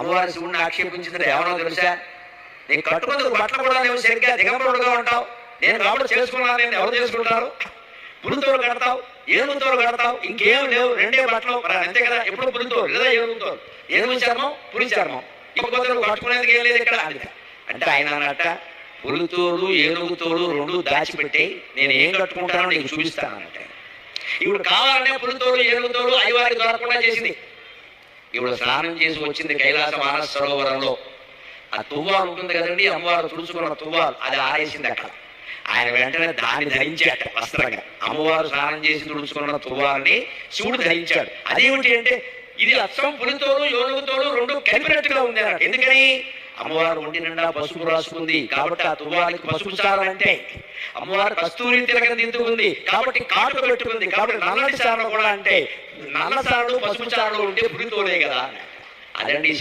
అమ్మవారి శివుడిని ఆక్షేపించిందంటే ఎవరో తెలుసా? నేను కట్టుకున్నందుకు బట్టలు కూడా లేవు, సరిగ్గా దిగంబరుడుగా ఉంటావు, నేను కాబట్టి చేసుకున్నాను, నేను ఎవరు చేసుకుంటారు? పులితోలు కడతావు, ఏనుగుతోలు కడతావు, ఇంకేం లేవు, రెండే బట్టలు, అంతే కదా. ఎప్పుడు పులితోలు లేదా ఏనుగుతోలు, ఏనుగు చర్మం పులి చర్మం, ఇంకొకరు కట్టుకునేందుకు ఏం లేదు ఇక్కడ అంటే ఆయన అన్నట్ట పులితోలు ఏనుగుతోలు రెండు దాచిపెట్టి నేను ఏం కట్టుకుంటానో నీకు చూపిస్తానంటే, ఇప్పుడు కావాలనే పులితోలు ఏనుగుతోలు అయ్యవారికి దొరకకుండా చేసింది. ఇప్పుడు స్నానం చేసి వచ్చింది కైలాస మానస సరోవరంలో, ఆ తువ్వాలు ఉంటుంది కదండి, అమ్మవారు తుడుచుకున్న తువ్వాలు, అది ఆరేసింది అక్కడ. ఆయన వెంటనే దాన్ని ధరించాట వస్త్రంగా. అమ్మవారు స్నానం చేసి తుడుచుకున్న తువ్వాలని శివుడు ధరించాడు. అదేమిటి అంటే ఇది అచ్చం పులితోలు ఏనుగుతోలు రెండు కలిపినట్టుగా ఉంది అన్నట్టు. ఎందుకని? అమ్మవారు ఒంటి నిండా పసుపు రాసుకుంది కాబట్టి ఆ తువ్వాలకి పసుపు సారంటే, అమ్మవారు కస్తూరి తిలకం దిద్దుకుంది కాబట్టి కాటు పెట్టుకుంది కాబట్టి నల్లటి సారం కూడా అంటే, నల్ల సారులు పసుపు సారులు ఉంటే పులితోలే కదా. అదండి